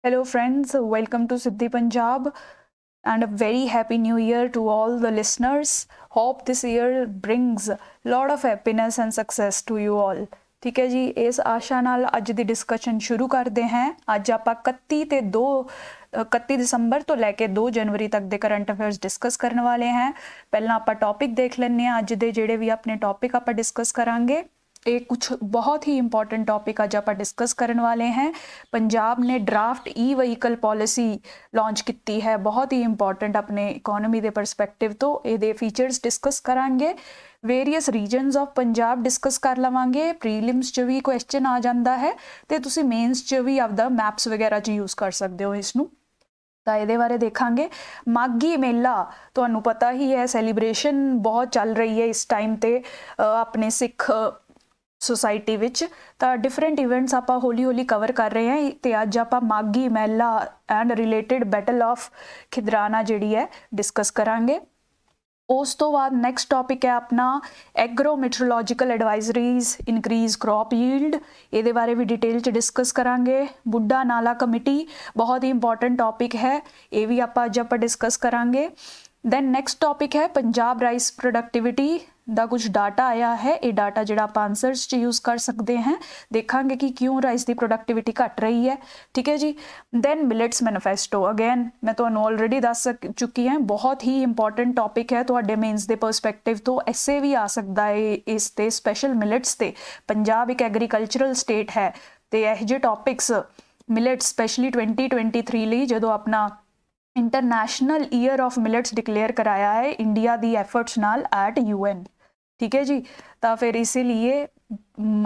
Hello friends, welcome to Siddhi Punjab and a very happy new year to all the listeners. Hope this year brings lot of happiness and success to you all. ठीक है जी, इस आशा नाल अज दी discussion शुरू करते हैं। अज आप 31 दिसंबर तो लैके 2 जनवरी तक दे करंट अफेयर्स डिस्कस करने वाले हैं। पहला आप टॉपिक देख लेने हैं। अज दे जेडे भी अपने टॉपिक आप डिस्कस करांगे। एक कुछ बहुत ही इंपॉर्टेंट टॉपिक अज आप डिस्कस करने वाले हैं। पंजाब ने draft e vehicle policy launch की है, बहुत ही इंपॉर्टेंट अपने इकोनॉमी के परस्पैक्टिव तो ये फीचर्स डिस्कस करांगे। वेरीअस रीजनस ऑफ पंजाब डिस्कस कर लवांगे। प्रीलिम्स च भी क्वेश्चन आ जाता है तो तुसी मेन्स च भी आपदा मैप्स वगैरह च यूज़ कर सकते हो इसनूं। तो ये बारे देखांगे। माघी मेला तुहानूं पता ही है, सैलीब्रेशन बहुत चल रही है इस टाइम ते अपने सिख सोसाइटी विच। तो डिफरेंट इवेंट्स आप हौली हौली कवर कर रहे हैं। तो अज आप Maghi Mela and related battle of Khidrana जिहड़ी है डिस्कस करांगे। उस तो बाद नैक्सट टॉपिक है अपना agro meteorological advisories increase crop yield. ये बारे भी डिटेल च डिस्कस करांगे। बुढ़ा नाला कमेटी बहुत ही इंपॉर्टेंट टॉपिक है, ये भी आप अज आप डिस्कस करांगे। दैन नैक्सट टॉपिक है पंजाब राइस प्रोडक्टिविटी का कुछ डाटा आया है। ये डाटा जो आप आंसर्स च यूज़ कर सकते हैं। देखांगे कि क्यों राइस की प्रोडक्टिविटी घट रही है। ठीक है जी। दैन मिलेट्स मैनीफेस्टो अगेन मैं तो ऑलरेडी दस चुकी हैं, बहुत ही इंपॉर्टेंट टॉपिक है तो मेन्स के परस्पैक्टिव तो ऐसे भी आ सकता है इस ते स्पैशल मिलेट्स ते। पंजाब एक एग्रीकल्चरल स्टेट है तो यह जे टॉपिक्स मिलेट्स स्पैशली 2023 लिए जो अपना international year of millets declare कराया है इंडिया दी एफर्ट्स नाल एट UN। ठीक है जी। तो फिर इसीलिए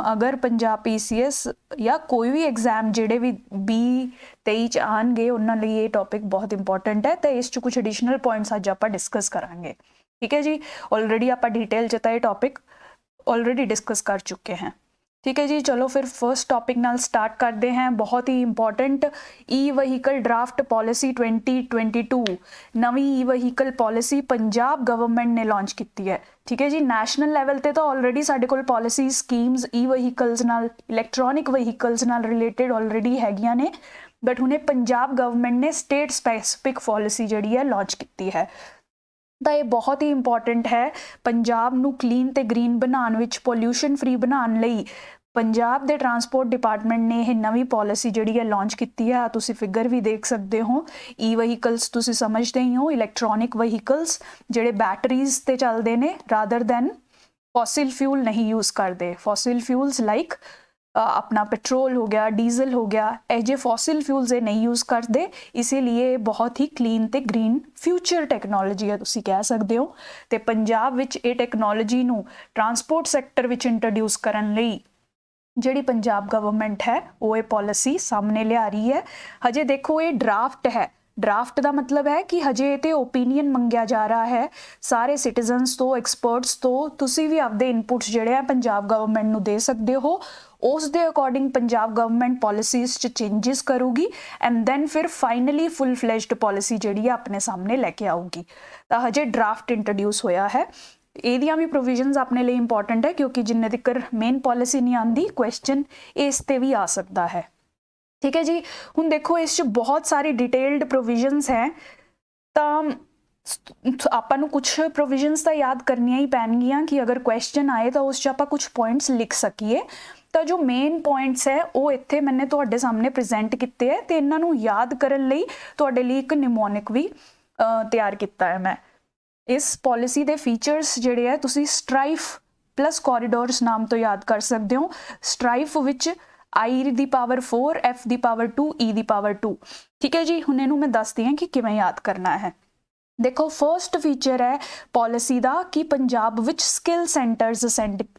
अगर पंजाब PCS या कोई भी एग्जाम जेडे भी 2023 आएंगे उन्होंने लिए ये टॉपिक बहुत इंपॉर्टेंट है। तो इस कुछ एडिशनल पॉइंट्स अज आप डिस्कस करांगे। ठीक है जी। ऑलरेडी आप डिटेल च ये टॉपिक ऑलरेडी डिस्कस कर चुके हैं। ठीक है जी। चलो फिर फर्स्ट टॉपिक नाल स्टार्ट करते हैं। बहुत ही important e vehicle draft policy 2022 नवी e vehicle policy Punjab government ने लॉन्च की है। ठीक है जी। नैशनल लैवल ते तो ऑलरेडी साडे कोल पॉलिसी स्कीम्स ई व्हीकल्स नाल इलैक्ट्रॉनिक व्हीकल्स नाल रिलेटेड ऑलरेडी हैगियां ने, बट हुणे पंजाब गवर्नमेंट ने स्टेट स्पैसिफिक पॉलिसी जिहड़ी है लॉन्च की है। तो ये बहुत ही इंपॉर्टेंट है। पंजाब नू क्लीन ते ग्रीन बनाने विच पोल्यूशन फ्री बनाने लई पंजाब दे ट्रांसपोर्ट डिपार्टमेंट ने यह नवी पॉलिसी जिहड़ी है लॉन्च की है। तुसी फिगर भी देख सकते हो। ई व्हीकल्स तुसी समझते ही हो, इलैक्ट्रॉनिक व्हीकल्स जिहड़े बैटरीज ते चलते हैं रादर दैन फॉसिल फ्यूल नहीं यूज़ करते। फॉसिल फ्यूल्स लाइक अपना पेट्रोल हो गया, डीजल हो गया, एजे फॉसिल फ्यूल्स नहीं यूज़ करते, इसीलिए बहुत ही क्लीन ते ग्रीन फ्यूचर टैक्नोलॉजी है तुसी कह सकते हो। तो पंजाब विच ये टैक्नोलॉजी नू ट्रांसपोर्ट सैक्टर विच इंट्रोड्यूस करन लई जिहड़ी पंजाब गवर्नमेंट है वो ये पॉलिसी सामने लिया रही है। हजे देखो ये ड्राफ्ट है। ड्राफ्ट का मतलब है कि हजे तो ओपीनियन मंगया जा रहा है सारे सिटीजनस तो, एक्सपर्ट्स तो। तुसी भी आपदे इनपुट्स जिहड़े हैं पंजाब गवर्नमेंट नू दे सकते हो। उस दे अकॉर्डिंग पंजाब गवर्नमेंट पॉलिसीज च चेंजिस करूगी एंड दैन फिर फाइनली फुल फ्लैश्ड पॉलिसी जिहड़ी है अपने सामने लेके आऊगी। तो हजे ड्राफ्ट इंट्रोड्यूस होया है। एदियां भी प्रोविजनस अपने लिए इंपॉर्टेंट है क्योंकि जिन्ने तक मेन पॉलिसी नहीं आती क्वेश्चन इस ते भी आ सकता है। ठीक है जी। हुण देखो इस बहुत सारी डिटेल्ड प्रोविजनस हैं तो आपां नूं कुछ प्रोविजनस तो याद करनियां ही पैणगियां कि अगर क्वेश्चन आए तो उस आपां कुछ पॉइंट्स लिख सकीए। तो जो मेन पॉइंट्स है वो इत्थे मैंने तुहाडे सामने प्रेजेंट किए है तो इन्हां नूं याद करन लई तुहाडे लई एक निमोनिक भी तैयार किया है मैं। इस पॉलिसी के फीचर्स जिहड़े है तुसी स्ट्राइफ प्लस कॉरीडोर्स नाम तो याद कर सकते हो। Strife which I the power 4 F the power 2 E the power 2। ठीक है जी। हुण इहनूं मैं दसदी हां कि किवें याद करना है। देखो फर्स्ट फीचर है पॉलिसी का कि पंजाब विच स्किल सेंटर्स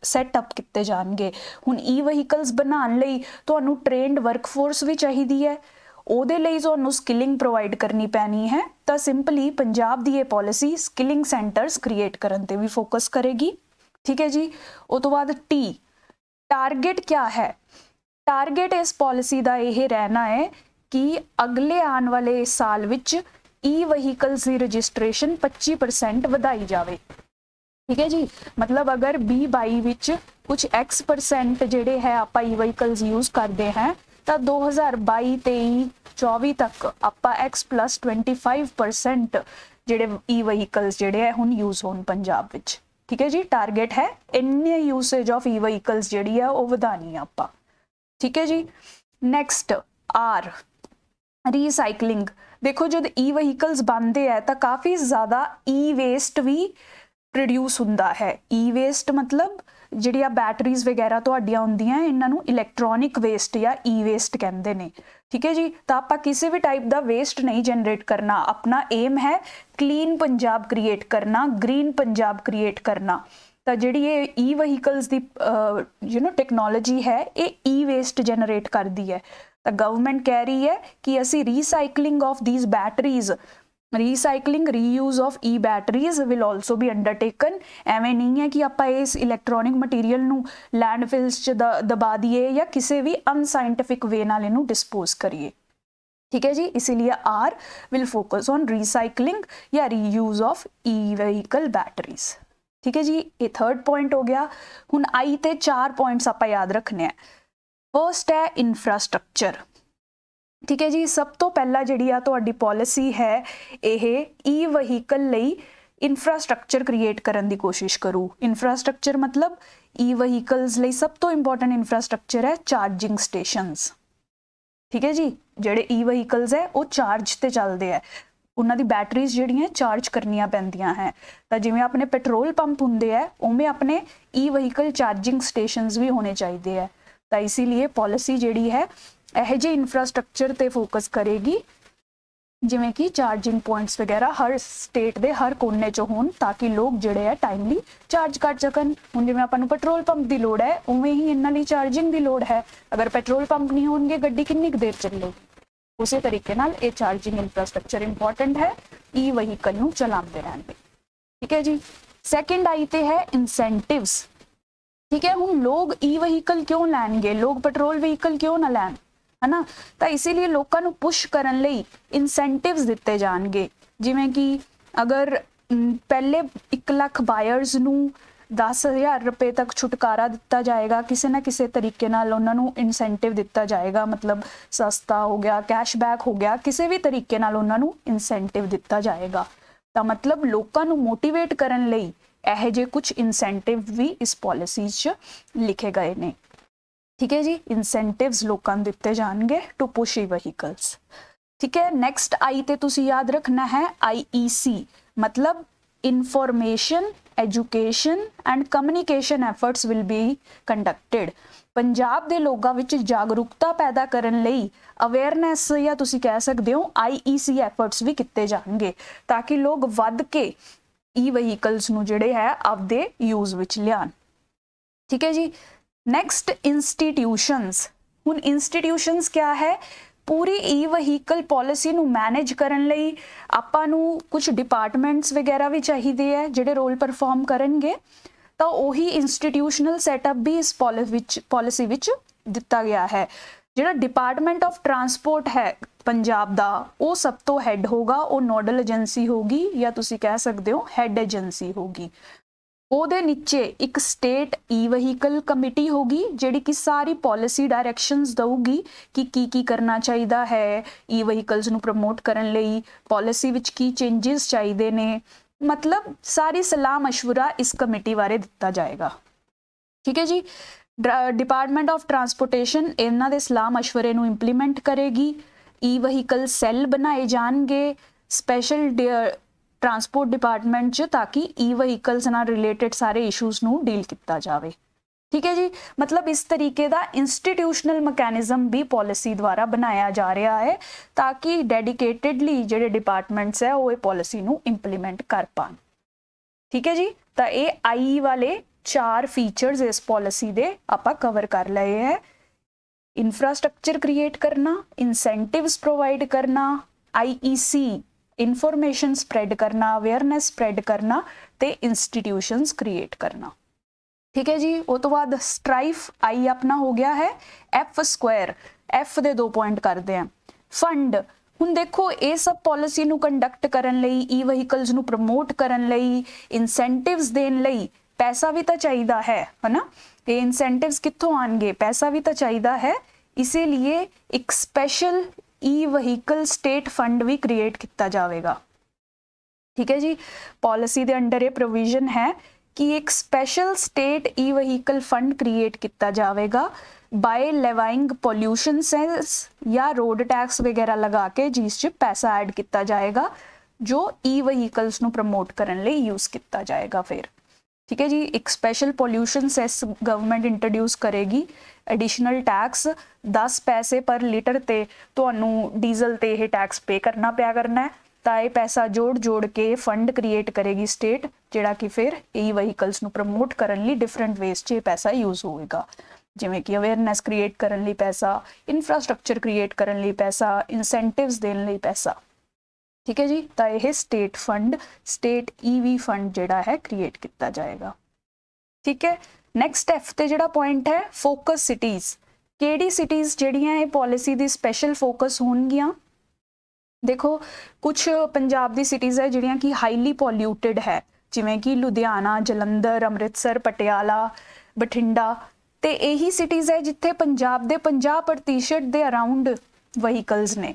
सैटअप किए जाएंगे। हुण ई व्हीकल्स बनाने लई तुहानूं ट्रेंड वर्कफोर्स भी चाहिदी है, ਉਹਦੇ ਲਈ ਤੁਹਾਨੂੰ स्किलिंग प्रोवाइड करनी पैनी है। तो सिंपली पंजाब दी ये पॉलिसी स्किलिंग सेंटर्स क्रिएट करने ते भी फोकस करेगी। ठीक है जी। उस तो बाद टी टारगेट क्या है। टारगेट इस पॉलिसी का यह रहना है कि अगले आने वाले साल विच ई व्हीकल्स की रजिस्ट्रेशन 25% वधाई जाए। ठीक है जी। मतलब अगर 2022 विच कुछ X% जिहड़े है आप ई व्हीकल्स यूज़ करते हैं तो 2022-23 2024 तक ਆਪਾਂ X+25% ਜਿਹੜੇ ई ਵਹੀਕਲਸ ਜਿਹੜੇ ਹੈ ਹੁਣ ਯੂਜ਼ ਹੋਣ ਪੰਜਾਬ ਵਿੱਚ। ਠੀਕ ਹੈ ਜੀ, ਟਾਰਗੇਟ ਹੈ ਇੰਨੇ ਯੂਸੇਜ ਆਫ ई ਵਹੀਕਲਸ ਜਿਹੜੀ ਹੈ ਉਹ ਵਧਾਣੀ ਆ ਆਪਾਂ। ਠੀਕ ਹੈ ਜੀ, ਨੈਕਸਟ ਆਰ ਰੀਸਾइकलिंग। देखो जब ई ਵਹੀਕਲਸ बनते हैं तो काफ़ी ज़्यादा ई वेस्ट भी प्रोड्यूस ਹੁੰਦਾ है। ई वेस्ट मतलब ਜਿਹੜੀਆਂ ਬੈਟਰੀਜ਼ ਵਗੈਰਾ ਤੁਹਾਡੀਆਂ ਹੁੰਦੀਆਂ ਇਹਨਾਂ ਨੂੰ ਇਲੈਕਟ੍ਰੋਨਿਕ ਵੇਸਟ ਜਾਂ ई वेस्ट ਕਹਿੰਦੇ ਨੇ। ठीक है जी, तो आप किसी भी टाइप का वेस्ट नहीं जनरेट करना। अपना एम है क्लीन पंजाब क्रिएट करना, ग्रीन पंजाब क्रिएट करना। तो जी ये ई वहीकल्स की टेक्नोलॉजी है ये ई वेस्ट जनरेट करती है। तो गवर्नमेंट कह रही है कि असी recycling of these batteries, recycling reuse of E batteries will also भी अंडरटेकन। एवें नहीं है कि आप इस इलैक्ट्रॉनिक मटीरियल नू लैंडफिल्स च दबा दिए या किसी भी अनसाइंटिफिक वे नाल इनू डिस्पोज करिए। ठीक है जी, इसीलिए are will focus on recycling या reuse of E vehicle batteries. ठीक है जी, ये थर्ड पॉइंट हो गया। हुण आई ते 4 पॉइंट्स आप याद रखने हैं। फर्स्ट है इंफ्रास्ट्रक्चर। ठीक है जी, सब तो पहला जिहड़ी आ तुहाडी पॉलिसी है यह ई वहीकल लई इंफ्रास्ट्रक्चर क्रिएट करने की कोशिश करूँ। इंफ्रास्ट्रक्चर मतलब ई वहीकल्स लई सब तो इंपॉर्टेंट इंफ्रास्ट्रक्चर है चार्जिंग स्टेशनस। ठीक है जी, जिहड़े ई वहीकल्स है वो चार्ज ते चलते हैं, उन्हां दी बैटरीज जिहड़ियां चार्ज करनियां पैंदियां है। तो जिवें अपने पेट्रोल पंप हुंदे है उवें अपने ई वहीकल चार्जिंग स्टेशनस भी होने चाहिए है। तो इसीलिए पॉलिसी जिहड़ी है यह जे इंफ्रास्ट्रक्चर ते फोकस करेगी जिवें कि चार्जिंग पॉइंट्स वगैरह हर स्टेट के हर कोने च होण ताकि लोग जिहड़े है टाइमली चार्ज कर सकन। हुण जिवें आपां नूं पेट्रोल पंप की लोड़ है उवें ही इन्हां लई चार्जिंग की लोड़ है। अगर पेट्रोल पंप नहीं होणगे गड्डी किन्नी कुछ देर चलेगी। उसी तरीके नाल ये चार्जिंग इंफ्रास्ट्रक्चर इंपॉर्टेंट है ई वहीकल नूं चलाते रहने। ठीक है जी, सैकेंड आई ते है इंसेंटिव्स। ठीक है, हुण लोग ई वहीकल क्यों लैणगे, लोग पेट्रोल वहीकल क्यों ना लैण, है ना। तो इसीलिए लोगों को पुश करने लई इंसेंटिव्स दिते जाएंगे। जिवें कि अगर पहले 1 लाख बायर्स नूं 10,000 रुपए तक छुटकारा दिता जाएगा, किसी ना किसी तरीके नाल उन्हां नूं इंसेंटिव दिता जाएगा, मतलब सस्ता हो गया, कैशबैक हो गया, किसी भी तरीके नाल उन्हां नूं इंसेंटिव दिता जाएगा। तो मतलब लोगों नूं मोटिवेट करने लई यह जे कुछ इंसेंटिव भी इस पॉलिसी च लिखे गए ने। ठीक है जी, इंसेंटिव्स लोगों को दिते जाएंगे टू पुश ई वहीकल्स। ठीक है, नैक्सट आई ते तुसी याद रखना है IEC मतलब information education and communication efforts will be conducted. Punjab के लोगों विच जागरूकता पैदा करने लई अवेयरनैस या तुसी कह सकते हो IEC एफर्ट्स भी किए जाएंगे ताकि लोग वध के ई वहीकल्स नूं जिहड़े है आपदे यूज़ विच लियाण। ठीक है जी, नैक्सट इंस्टीट्यूशनस। हुण इंस्टीट्यूशनस क्या है, पूरी ई वहीकल पॉलिसी नूं मैनेज करने लई आपां नूं कुछ डिपार्टमेंट्स वगैरह भी चाहिए है जिहड़े रोल परफॉर्म करनगे। तो उही इंस्टीट्यूशनल सैटअप भी इस पॉलिसी विच दिता गया है। जिहड़ा डिपार्टमेंट ऑफ ट्रांसपोर्ट है पंजाब दा वो सब तो हैड होगा, वो नोडल एजेंसी होगी या तुसी कह सकते हो हैड एजेंसी होगी। ਉਹਦੇ नीचे एक स्टेट ई वहीकल कमेटी होगी जिहड़ी कि सारी पॉलिसी डायरैक्शनस दऊगी कि की करना चाहिए है ई वहीकल्स नूं प्रमोट करन लई, पॉलिसी विच की चेंजिस चाहिए ने, मतलब सारी सलाह मशवरा इस कमेटी बारे दिता जाएगा। ठीक है जी, डिपार्टमेंट ऑफ ट्रांसपोर्टेशन इन्हां दे सलाह मशवरे नूं इंप्लीमेंट करेगी। ई वहीकल सैल बनाए जाएंगे स्पैशल ट्रांसपोर्ट डिपार्टमेंट च ताकि ई वहीकल्स नाल रिलेटेड सारे इशूज़ नूं डील किया जाए। ठीक है जी, मतलब इस तरीके का इंस्टीट्यूशनल मैकेनिज्म भी पॉलिसी द्वारा बनाया जा रहा है ताकि डेडिकेटेडली जिहड़े डिपार्टमेंट्स है वो ये पॉलिसी नूं इंप्लीमेंट कर पान। ठीक है जी, तो ये आई वाले 4 फीचर्स इस पॉलिसी दे आपां कवर कर लए है। इंफ्रास्ट्रक्चर क्रिएट करना, इंसेंटिव्स प्रोवाइड करना, IEC इनफॉर्मेशन स्प्रैड करना, अवेयरनेस स्प्रैड करना ते इंस्टीट्यूशनस क्रिएट करना। ठीक है जी, वो तो बाद स्ट्राइफ आई अपना हो गया है F स्क्वायर। F दे 2 पॉइंट करते हैं। फंड, हुण देखो ये सब पॉलिसी नूं कंडक्ट करन लई, ई वहीकल्स नूं प्रमोट करन लई, इंसेंटिव्स देन लई पैसा भी तो चाहिए है ना। ये इंसेंटिव्स कित्थों आएंगे, पैसा भी तो चाहिए है। इसीलिए एक स्पेशल ई ਵਹੀਕਲ ਸਟੇਟ ਫੰਡ ਵੀ ਕ੍ਰੀਏਟ ਕੀਤਾ ਜਾਵੇਗਾ। ठीक है जी, पॉलिसी के अंडर ये प्रोविजन है कि एक स्पेशल स्टेट ई वहीकल फंड क्रिएट किया जाएगा बाय लेवाइंग पोल्यूशन सेस या रोड टैक्स वगैरह लगा के जिस च पैसा ऐड किया जाएगा जो ई वहीकल्स नू प्रमोट करने लिए यूज़ किया जाएगा। फिर ठीक है जी, एक special pollution cess government introduce करेगी, एडिशनल टैक्स 10 पैसे पर लीटर ते तुहानू डीजल ते यह टैक्स पे करना पिया करना है, तो यह पैसा जोड़ के फंड क्रिएट करेगी स्टेट, जिहड़ा कि फिर ई वहीकल्स नू प्रमोट करने लिए डिफरेंट वेज च पैसा यूज़ होएगा, जिवें कि अवेयरनैस क्रिएट करने लिए पैसा, इंफ्रास्ट्रक्चर क्रिएट करने लिए पैसा, इंसेंटिव्स देने लिए पैसा। ठीक है जी, तो यह state fund, state EV fund जिहड़ा है क्रिएट किया जाएगा। ठीक है, नैक्सट एफ ते जिहड़ा पॉइंट है फोकस सिटीज़, किहड़ी सिटीज़ जिहड़ियां ये पॉलिसी दी स्पैशल फोकस होणगियां। देखो कुछ पंजाब दी सिटीज़ है जिहड़ियां कि हाईली पॉल्यूटेड है, जिवें कि लुधियाना, जलंधर, अमृतसर, पटियाला, बठिंडा, ते यही सिटीज़ है जिथे पंजाब दे 50% दे अराउंड वहीकल्स ने।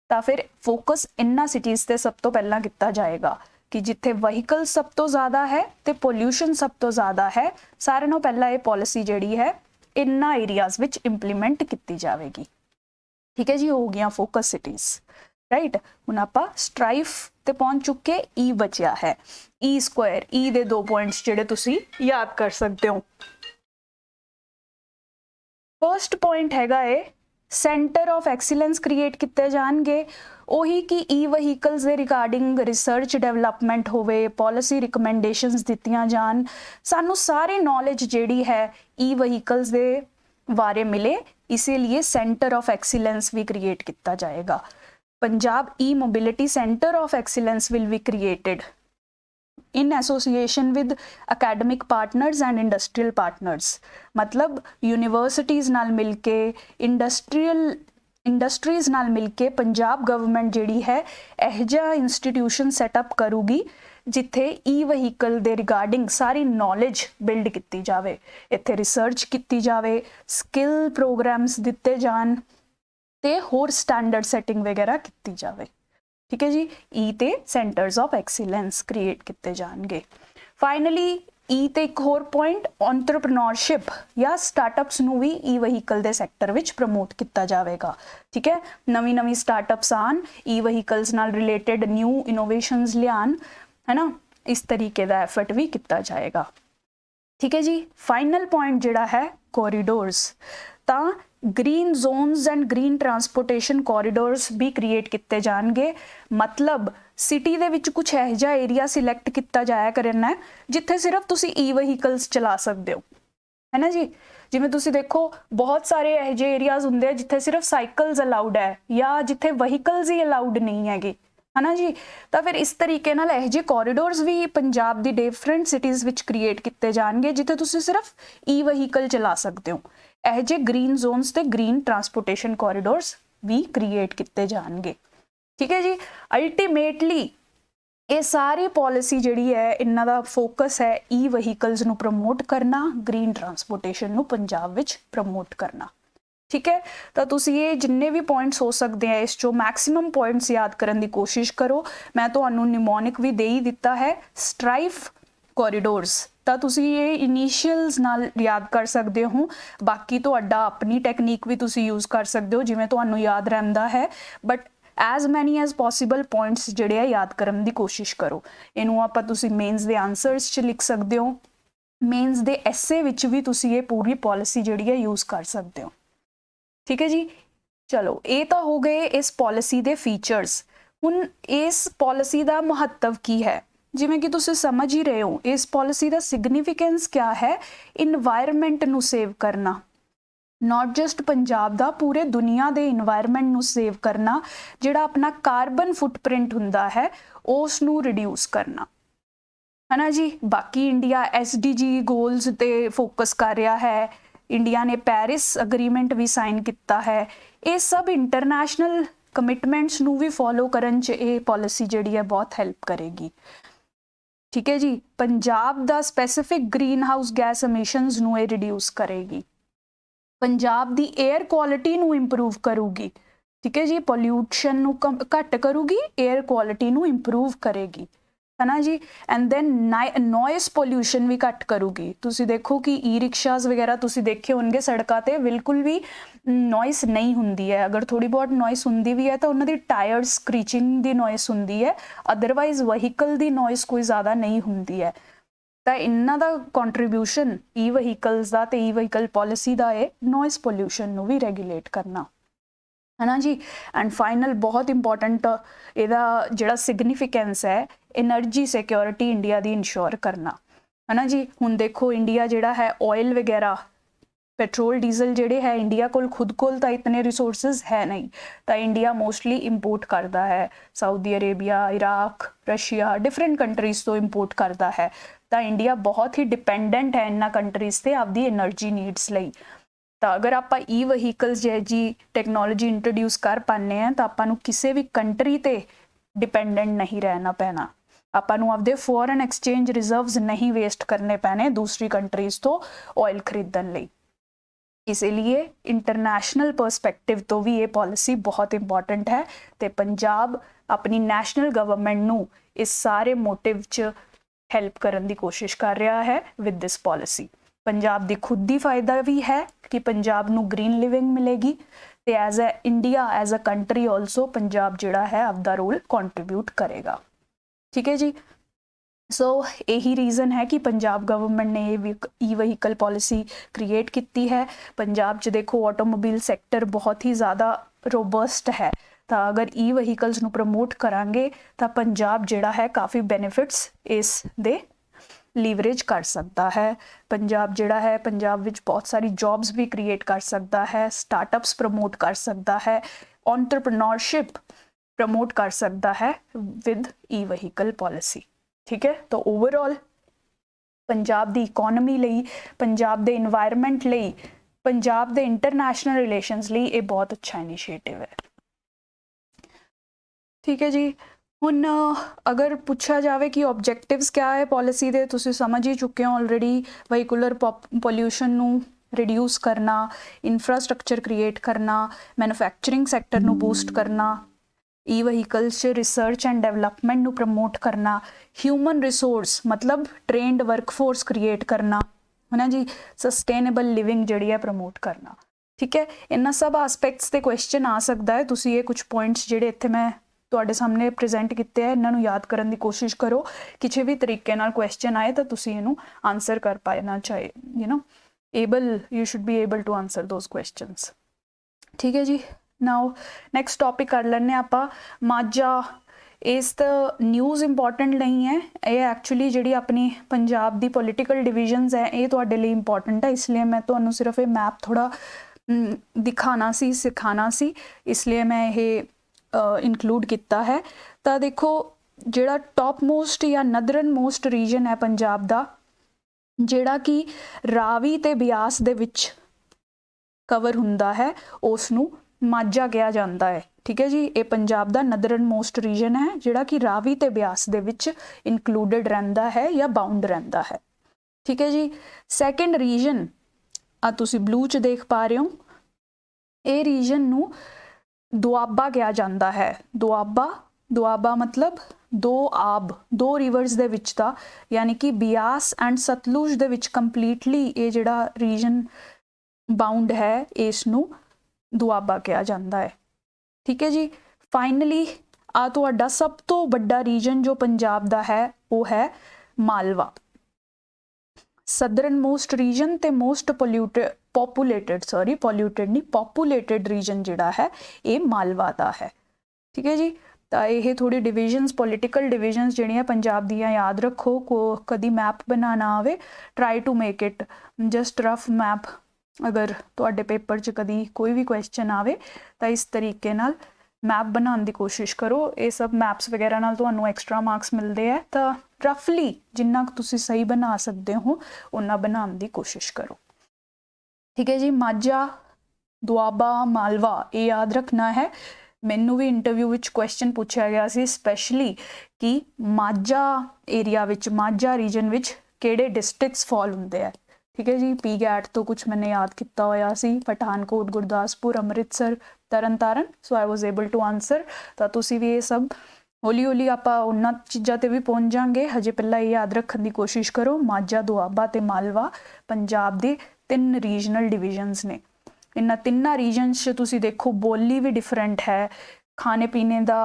तो फिर फोकस इन्ना सिटीज़ ते सब तो पहला किया जाएगा कि जिथे वहीकल सब तो ज़्यादा है तो पोल्यूशन सब तो ज़्यादा है, सारे नालों पहला ये पॉलिसी जिहड़ी है इन्ना एरियाज़ विच इंप्लीमेंट की जाएगी। ठीक है जी, हो गया फोकस सिटीज़। राइट, हुण आपां स्ट्राइफ ते पहुंच चुके, ई बचिया है ई स्क्वायर, ई दे 2 पॉइंट्स जिहड़े तुसीं याद कर सकते हो। फर्स्ट पॉइंट हैगा है सेंटर ऑफ एक्सीलेंस क्रिएट किए जाएंगे, उही कि ई वहीकल्स के रिगार्डिंग रिसर्च डेवलपमेंट होवे, पॉलिसी रिकमेंडेशंस दित्तियां जान, सानू सारी नॉलेज जिहड़ी है ई वहीकल्स के बारे मिले, इसीलिए सेंटर ऑफ एक्सीलेंस भी क्रिएट किया जाएगा। Punjab E mobility centre of excellence will be created in association with academic partners and industrial partners, मतलब यूनिवर्सिटीज़ नाल मिल के, इंडस्ट्रीज़ नाल मिल के पंजाब गवर्नमेंट जिहड़ी है इह जिहा इंस्टीट्यूशन सैटअप करूगी जिथे ई वहीकल दे रिगार्डिंग सारी नॉलेज बिल्ड की जाए, इत्थे रिसर्च की जाए, स्किल प्रोग्राम्स दिते जान ते होर स्टैंडर्ड सैटिंग वगैरह की जाए। ठीक है जी, ई ते सेंटर्स ऑफ एक्सीलेंस क्रिएट किए जाएंगे। फाइनली ई ते एक होर पॉइंट एंटरप्रेन्योरशिप या स्टार्टअप्स नू भी ई वहीकल दे सैक्टर विच प्रमोट किया जाएगा। ठीक है, नवी स्टार्टअप्स आन, ई वहीकल्स नाल रिलेटेड न्यू इनोवेशंस लियान, है ना, इस तरीके का एफर्ट भी किया जाएगा। ठीक है जी, फाइनल पॉइंट जिहड़ा है कॉरीडोर्स, तां green zones and green transportation corridors भी क्रिएट किए जाएंगे, मतलब सिटी दे विच कुछ इहो जिहा एरिया सिलैक्ट किया जाया करना है जिथे सिर्फ तुसी ई वहीकल्स चला सकते हो, है ना जी। जिवें तुसी देखो बहुत सारे इहो जिहे एरियाज हुंदे जिथे सिर्फ साइकल्स अलाउड है या जिथे वहीकल्स ही अलाउड नहीं हैगे, है ना जी। तो फिर इस तरीके नाल इहो जिहे कॉरीडोर्स भी Punjab the different cities which create किए जाएंगे जिथे तुसी सिर्फ ई वहीकल चला सकते हो। इहो जिहे ग्रीन जोन्स ते ग्रीन ट्रांसपोर्टेशन कॉरीडोर्स भी क्रिएट किए जाएंगे। ठीक है जी, अल्टीमेटली ये सारी पॉलिसी जिहड़ी है इन्हां दा फोकस है ई वहीकल्स नू प्रमोट करना, ग्रीन ट्रांसपोर्टेशन नू पंजाब विच प्रमोट करना। ठीक है, तो तुसी ये जिन्ने भी पॉइंट्स हो सकते हैं इस चो मैक्सिमम पॉइंट्स याद करने की कोशिश करो। मैं तुहानू निमोनिक भी दे ही दिता है, स्ट्राइफ कॉरीडोर्स, तो तुसी ये इनीशियल्स नाल याद कर सकते हो, बाकी तुहाडा अपनी टैक्नीक भी तुसी यूज़ कर सकते हो जिवें तुहानू याद रहिंदा है, but as many as possible points जिहड़े याद करने की कोशिश करो। इनू आपां तुसी मेन्स दे आंसर्स च लिख सकते हो, मेन्स दे एसे विच भी तुसी ये पूरी पॉलिसी जिहड़ी है यूज़ कर सकते हो। ठीक है जी, चलो ये तो हो गए इस पॉलिसी के फीचर्स। हुण इस पॉलिसी का महत्व की है, जिवें कि तुसीं समझ ही रहे हो, इस पॉलिसी का सिग्निफिकेंस क्या है, इन्वायरमेंट नू सेव करना, नॉट जस्ट पंजाब दा, पूरे दुनिया के इन्वायरमेंट नू सेव करना, जिहड़ा अपना कार्बन फुटप्रिंट हुंदा है उस नू रिड्यूस करना, है ना जी। बाकी इंडिया SDG गोल्स ते फोकस कर रहा है, इंडिया ने पेरिस अग्रीमेंट भी साइन किया है, ये सब इंटरनेशनल कमिटमेंट्स नू भी फॉलो करन च ये पॉलिसी जिहड़ी है बहुत हेल्प करेगी। ठीक है जी, पंजाब दा specific green house gas emissions नू ये रिड्यूस करेगी, पंजाब दी एयर क्वालिटी नू इंप्रूव करूगी, ठीक है जी। पोल्यूशन ਨੂੰ ਘੱਟ ਕਰੂਗੀ, 에ਅਰ ਕੁਆਲਿਟੀ ਨੂੰ ਇੰਪਰੂਵ ਕਰੇਗੀ, है ना जी। एंड देन नॉइस पोल्यूशन भी घट करूगी। तुसी देखो कि ई रिक्शाज वगैरह तुसी देखे होंगे सड़कों ते बिल्कुल भी नॉइस नहीं हुंदी है। अगर थोड़ी बहुत नॉइस हुंदी भी है तो उन्होंने टायर्स स्क्रीचिंग दी नॉइस हुंदी है, अदरवाइज वहीकल दी नॉइस कोई ज़्यादा नहीं हुंदी है। तो इन्हां दा कंट्रीब्यूशन ई वहीकल्स दा ते ई वहीकल पॉलिसी दा है नॉइस पोल्यूशन नू भी रेगूलेट करना, है ना जी। एंड फाइनल बहुत इंपॉर्टेंट इहदा जिहड़ा सिग्निफिकेंस है, एनर्जी सिक्योरिटी इंडिया दी इंश्योर करना, है ना जी। हुण देखो इंडिया जिहड़ा है ऑयल वगैरह पेट्रोल डीजल जिहड़े है इंडिया कोल खुद कोल तो इतने रिसोर्सिस है नहीं, तो इंडिया मोस्टली इंपोर्ट करता है, Saudi Arabia, Iraq, Russia, different countries तो इंपोर्ट करता है। तो इंडिया बहुत ही डिपेंडेंट है इन्हां कंट्रीज़ ते आपदी एनर्जी नीड्स लई। तो अगर आप ई वहीकल्स जी टैक्नोलॉजी इंट्रोड्यूस कर पाने हैं तो आपां नूं किसी भी कंट्री ते डिपेंडेंट नहीं रहना पैना, आपां नूं आपदे फॉरेन एक्सचेंज रिजर्व्स नहीं वेस्ट करने पैने दूसरी कंट्रीज़ तो ऑयल खरीदण लई। इसलिए इंटरनेशनल परसपैक्टिव तो भी ये पॉलिसी बहुत इंपॉर्टेंट है, तो पंजाब अपनी नैशनल गवर्नमेंट नूं इस सारे मोटिव च हैल्प करने की कोशिश कर रहा है विद दिस पॉलिसी। पंजाब दी खुद दी फायदा भी है कि पंजाब नूं ग्रीन लिविंग मिलेगी, तो as a India as a country also Punjab जिहड़ा है आपदा रोल कंट्रीब्यूट करेगा, ठीक है जी। सो यही रीज़न है कि पंजाब गवर्नमेंट ने ये ई वहीकल पॉलिसी क्रिएट की है। पंजाब च देखो ऑटोमोबाइल सैक्टर बहुत ही ज़्यादा रोबस्ट है, तो अगर ई वहीकल्स नूं प्रमोट करांगे तो पंजाब जिहड़ा है काफ़ी बेनिफिट्स इस दे लीवरेज कर सकता है। पंजाब जिहड़ा है पंजाब विच बहुत सारी जॉब्स भी क्रिएट कर सकता है, स्टार्टअप्स प्रमोट कर सकता है, एंटरप्रेन्योरशिप प्रमोट कर सकता है विद ई वहीकल पॉलिसी, ठीक है। तो ओवरऑल पंजाब दी इकोनॉमी लई, पंजाब दे इन्वायरमेंट लई, पंजाब दे इंटरनेशनल रिलेशनस लई ये बहुत अच्छा इनिशिएटिव है, ठीक है जी। हुण अगर पूछा जाए कि ऑब्जेक्टिव्स क्या है पॉलिसी दे, तुसीं समझ ही चुके हो ऑलरेडी। वहीकुलर पोल्यूशन नूं रिड्यूस करना, इंफ्रास्ट्रक्चर क्रिएट करना, मैन्युफैक्चरिंग सैक्टर नूं बूस्ट करना, ई वहीकल्स रिसर्च एंड डेवलपमेंट नूं प्रमोट करना, ह्यूमन रिसोर्स मतलब ट्रेंड वर्कफोर्स क्रिएट करना, है ना जी, सस्टेनेबल लिविंग जिहड़ी है प्रमोट करना, ठीक है। इन्हां सब आस्पैक्ट्स ते क्वेश्चन आ सकता है। तुसीं ये कुछ पॉइंट्स जिहड़े इत्थे मैं तुहाडे सामने प्रेजेंट किए हैं इन्हां नूं याद करन दी कोशिश करो, किसी भी तरीके नाल क्वेश्चन आए तो तुसीं इहनूं आंसर कर पाना चाहिए, you should be able to answer those questions, ठीक है जी। नाउ नैक्सट टॉपिक कर लैने आपां माझा। इस न्यूज़ इंपॉर्टेंट नहीं है, ये एक्चुअली जिहड़ी अपनी पंजाब दी पॉलिटिकल डिविजनस है ये तुहाडे लई इंपॉर्टेंट है, इसलिए मैं तुहानूं सिर्फ ये मैप थोड़ा दिखाना सी सिखाना सी, इसलिए मैं ये इंक्लूड किया है। तो देखो जिहड़ा टॉप मोस्ट या नदਰਨ मोस्ट रीजन है पंजाब दा, जिहड़ा कि रावी ते बियास दे विच कवर हुंदा है, उसनूं माझा कहा जाता है, ठीक है जी। ये पंजाब दा नदਰਨ मोस्ट रीजन है जिहड़ा कि रावी ते बियास दे विच इंक्लूडिड रहिंदा है या बाउंड रहिंदा है, ठीक है जी। सैकेंड रीजन आ तुसीं ब्लू च देख पा रहे हो, ये रीजन नूं दुआबा कहा जाता है। दुआबा मतलब दो आब, दो रिवर्स दे विच दा, यानी कि बियास एंड सतलुज दे विच कंप्लीटली ये जिहड़ा रीजन बाउंड है इसनूं दुआबा कहा जाता है, ठीक है जी। फाइनली आ तुहाडा सब तो बड़ा रीजन जो पंजाब दा है वो है मालवा। सदਰਨ मोस्ट रीजन ते मोस्ट पॉपुलेटेड रीजन जिहड़ा है ये मालवा दा है, ठीक है जी। तो ये थोड़ी डिविजनस पॉलिटिकल डिविजनस जिहड़ियां पंजाब दियां याद रखो, को कदी मैप बनाना आवे try to make it just rough map. अगर तुहाडे पेपर च कदी कोई भी क्वेश्चन आवे तो इस तरीके नाल मैप बनाने की कोशिश करो। ये सब मैप्स वगैरह नाल तुहानूं एक्सट्रा मार्क्स मिलते हैं, तो रफली जिन्ना तुसीं सही बना सकते हो उन्ना बनाने की कोशिश करो, ठीक है जी। माझा, दुआबा, मालवा ये याद रखना है। मैनू भी इंटरव्यू विच क्वेश्चन पूछा गया सी स्पैशली कि माझा एरिया विच, माझा रीजन विच किहड़े डिस्ट्रिक्ट्स फॉल हुंदे हैं, ठीक है जी। पी गैट तो कुछ मैंने याद किया होया सी, Pathankot, Gurdaspur, Amritsar, Tarn Taran, so I was able to answer. तो तुसी भी ये सब हौली हौली ਆਪਾਂ ਉਹਨਾਂ ਚੀਜ਼ਾਂ ਤੇ ਵੀ ਪਹੁੰਚ ਜਾਾਂਗੇ। ਹਜੇ ਪਹਿਲਾਂ ਇਹ ਯਾਦ ਰੱਖਣ ਦੀ ਕੋਸ਼ਿਸ਼ ਕਰੋ, ਮਾਝਾ, ਦੁਆਬਾ ਤੇ ਮਾਲਵਾ ਪੰਜਾਬ ਦੇ 3 ਰੀਜਨਲ ਡਿਵੀਜ਼ਨਸ ਨੇ। ਇਹਨਾਂ ਤਿੰਨਾਂ ਰੀਜਨਸ 'ਚ ਤੁਸੀਂ ਦੇਖੋ ਬੋਲੀ ਵੀ ਡਿਫਰੈਂਟ ਹੈ, ਖਾਣੇ ਪੀਣੇ ਦਾ